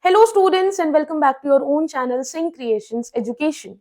Hello students and welcome back to your own channel Sing Creations Education.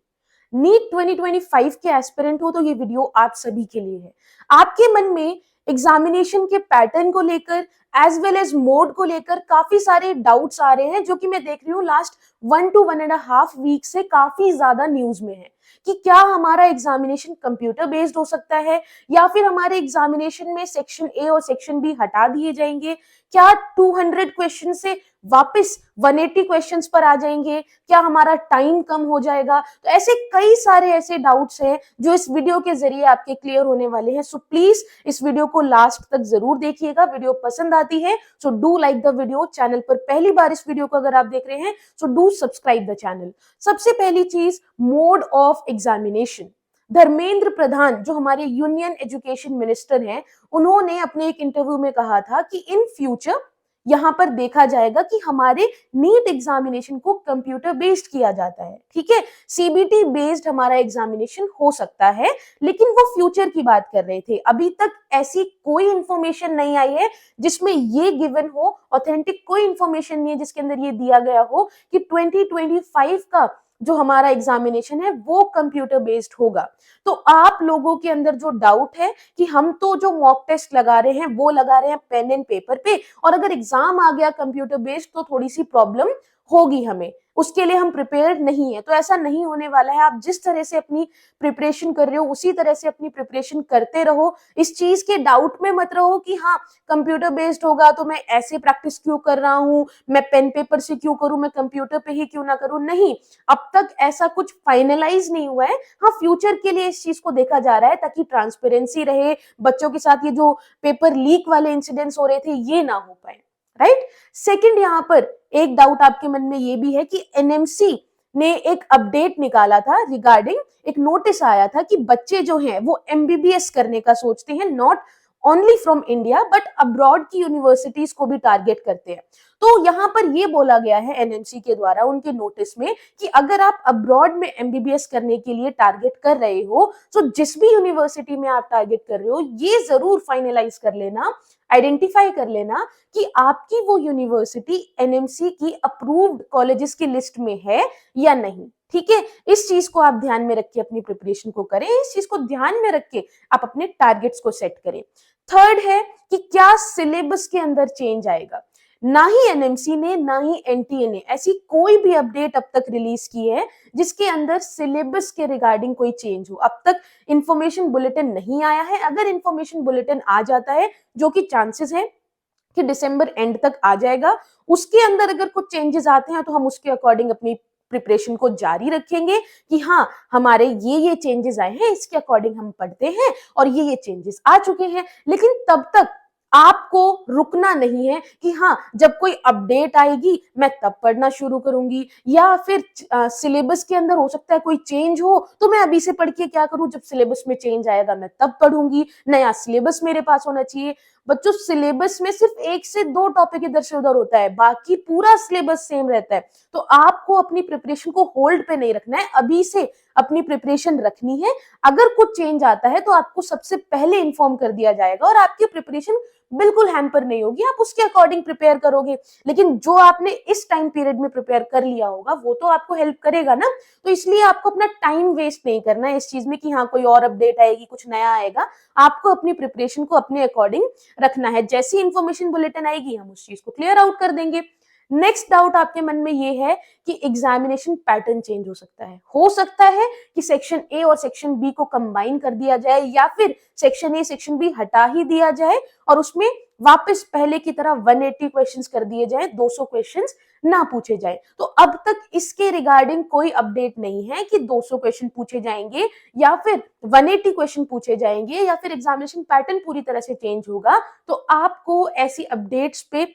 NEET 2025 के aspirant हो तो ये video आप सभी के लिए है। आपके मन में एग्जामिनेशन के पैटर्न को लेकर एज वेल एज मोड को लेकर काफी सारे डाउट्स आ रहे हैं, जो कि मैं देख रही हूँ लास्ट 1 to 1.5 वीक से काफी ज्यादा न्यूज में है कि क्या हमारा एग्जामिनेशन कंप्यूटर बेस्ड हो सकता है या फिर हमारे एग्जामिनेशन में सेक्शन ए और सेक्शन बी हटा दिए जाएंगे, क्या 200 क्वेश्चन से वापस 180 क्वेश्चंस पर आ जाएंगे, क्या हमारा टाइम कम हो जाएगा। तो ऐसे कई सारे ऐसे डाउट्स हैं जो इस वीडियो के जरिए आपके क्लियर होने वाले हैं। सो प्लीज इस वीडियो को लास्ट तक जरूर देखिएगा। वीडियो पसंद आती है so do like the video. Channel पर पहली बार इस वीडियो को अगर आप देख रहे हैं so do subscribe the channel. सबसे पहली चीज, mode of examination. Dharmendra Pradhan जो हमारे यूनियन एजुकेशन मिनिस्टर हैं, उन्होंने अपने एक इंटरव्यू में कहा था कि इन फ्यूचर यहां पर देखा जाएगा कि हमारे नीट एग्जामिनेशन को कंप्यूटर बेस्ड किया जाता है। ठीक है, सीबीटी बेस्ड हमारा एग्जामिनेशन हो सकता है, लेकिन वो फ्यूचर की बात कर रहे थे। अभी तक ऐसी कोई इंफॉर्मेशन नहीं आई है जिसमें ये गिवन हो, ऑथेंटिक कोई इंफॉर्मेशन नहीं है जिसके अंदर ये दिया गया हो कि 2025 का जो हमारा एग्जामिनेशन है वो कंप्यूटर बेस्ड होगा। तो आप लोगों के अंदर जो डाउट है कि हम तो जो मॉक टेस्ट लगा रहे हैं वो लगा रहे हैं पेन एंड पेपर पे, और अगर एग्जाम आ गया कंप्यूटर बेस्ड तो थोड़ी सी प्रॉब्लम होगी, हमें उसके लिए हम प्रिपेयर नहीं है। तो ऐसा नहीं होने वाला है। आप जिस तरह से अपनी प्रिपरेशन कर रहे हो उसी तरह से अपनी प्रिपरेशन करते रहो। इस चीज के डाउट में मत रहो कि हाँ कंप्यूटर बेस्ड होगा तो मैं ऐसे प्रैक्टिस क्यों कर रहा हूं, मैं पेन पेपर से क्यों करूं, मैं कंप्यूटर पे ही क्यों ना करूं। नहीं, अब तक ऐसा कुछ फाइनलाइज नहीं हुआ है। हाँ, फ्यूचर के लिए इस चीज को देखा जा रहा है ताकि ट्रांसपेरेंसी रहे, बच्चों के साथ ये जो पेपर लीक वाले इंसिडेंट्स हो रहे थे ये ना हो पाए। राइट। सेकंड, यहां पर एक डाउट आपके मन में ये भी है कि एनएमसी ने एक अपडेट निकाला था रिगार्डिंग, एक नोटिस आया था कि बच्चे जो हैं वो एमबीबीएस करने का सोचते हैं, not only from India but abroad की यूनिवर्सिटीज को भी टारगेट करते हैं। तो यहां पर ये बोला गया है एनएमसी के द्वारा उनके नोटिस में कि अगर आप अब्रॉड में एमबीबीएस करने के लिए टारगेट कर रहे हो तो जिस भी यूनिवर्सिटी में आप टारगेट कर रहे हो ये जरूर फाइनलाइज कर लेना, आइडेंटिफाई कर लेना कि आपकी वो यूनिवर्सिटी एनएमसी की अप्रूव्ड कॉलेजेस की लिस्ट में है या नहीं। ठीक है, इस चीज को आप ध्यान में रख के अपनी प्रिपरेशन को करें, इस चीज को ध्यान में रख के आप अपने टारगेट्स को सेट करें। थर्ड है कि क्या सिलेबस के अंदर चेंज आएगा। ना ही एनएमसी ने ना ही एनटीए ने ऐसी कोई भी अपडेट अब तक रिलीज की है जिसके अंदर सिलेबस के रिगार्डिंग कोई चेंज हो। अब तक इंफॉर्मेशन बुलेटिन नहीं आया है। अगर इंफॉर्मेशन बुलेटिन आ जाता है, जो कि चांसेस है कि दिसंबर एंड तक आ जाएगा, उसके अंदर अगर कुछ चेंजेस आते हैं तो हम उसके अकॉर्डिंग अपनी प्रिपरेशन को जारी रखेंगे कि हाँ हमारे ये चेंजेस आए हैं, इसके अकॉर्डिंग हम पढ़ते हैं और ये चेंजेस आ चुके हैं। लेकिन तब तक आपको रुकना नहीं है कि हाँ जब कोई अपडेट आएगी मैं तब पढ़ना शुरू करूंगी, या फिर सिलेबस के अंदर हो सकता है कोई चेंज हो तो मैं अभी से पढ़ के क्या करूं, जब सिलेबस में चेंज आएगा मैं तब पढ़ूंगी। नया सिलेबस मेरे पास होना चाहिए। बच्चों, सिलेबस में सिर्फ 1 से 2 टॉपिक इधर से उधर होता है, बाकी पूरा सिलेबस सेम रहता है। तो आपको अपनी प्रिपरेशन को होल्ड पे नहीं रखना है, अभी से अपनी प्रिपरेशन रखनी है। अगर कुछ चेंज आता है तो आपको सबसे पहले इन्फॉर्म कर दिया जाएगा और आपकी प्रिपरेशन बिल्कुल हैम्पर नहीं होगी, आप उसके अकॉर्डिंग प्रिपेयर करोगे। लेकिन जो आपने इस टाइम पीरियड में प्रिपेयर कर लिया होगा वो तो आपको हेल्प करेगा ना। तो इसलिए आपको अपना टाइम वेस्ट नहीं करना है इस चीज में कि हाँ कोई और अपडेट आएगी, कुछ नया आएगा। आपको अपनी प्रिपरेशन को अपने अकॉर्डिंग रखना है। जैसी इंफॉर्मेशन बुलेटिन आएगी हम उस चीज को क्लियर आउट कर देंगे। नेक्स्ट डाउट आपके मन में ये है कि एग्जामिनेशन पैटर्न चेंज हो सकता है कि सेक्शन ए और सेक्शन बी को कंबाइन कर दिया जाए, या फिर सेक्शन ए सेक्शन बी हटा ही दिया जाए और उसमें वापस पहले की तरह 180 क्वेश्चंस कर दिए जाए, 200 क्वेश्चंस ना पूछे जाए। तो अब तक इसके रिगार्डिंग कोई अपडेट नहीं है कि 200 क्वेश्चन पूछे जाएंगे या फिर 180 क्वेश्चन पूछे जाएंगे या फिर एग्जामिनेशन पैटर्न पूरी तरह से चेंज होगा। तो आपको ऐसी अपडेट्स पे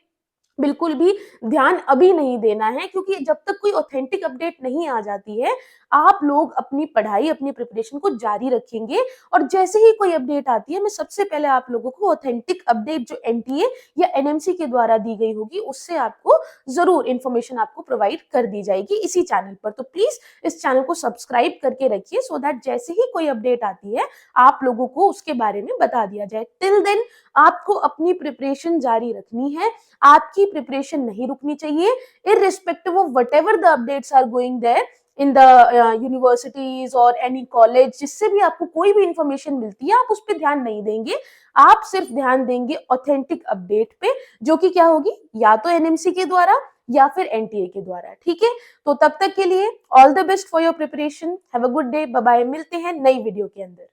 बिल्कुल भी ध्यान अभी नहीं देना है, क्योंकि जब तक कोई ऑथेंटिक अपडेट नहीं आ जाती है आप लोग अपनी पढ़ाई अपनी प्रिपरेशन को जारी रखेंगे। और जैसे ही कोई अपडेट आती है मैं सबसे पहले आप लोगों को ऑथेंटिक अपडेट जो एनटीए या एनएमसी के द्वारा दी गई होगी उससे आपको जरूर इंफॉर्मेशन आपको प्रोवाइड कर दी जाएगी इसी चैनल पर। तो प्लीज इस चैनल को सब्सक्राइब करके रखिए सो दैट जैसे ही कोई अपडेट आती है आप लोगों को उसके बारे में बता दिया जाए। टिल देन आपको अपनी प्रिपरेशन जारी रखनी है। आपकी प्रिपरेशन नहीं रुकनी चाहिए, irrespective of whatever the updates are going there in the universities और एनी कॉलेज। जिससे भी आपको कोई भी इंफॉर्मेशन मिलती है आप उस पर ध्यान नहीं देंगे, आप सिर्फ ध्यान देंगे ऑथेंटिक अपडेट पे, जो कि क्या होगी, या तो एनएमसी के द्वारा या फिर एनटीए के द्वारा। ठीक है, तो तब तक के लिए all the best for your preparation. Have a good day, bye bye, मिलते हैं नई वीडियो के अंदर।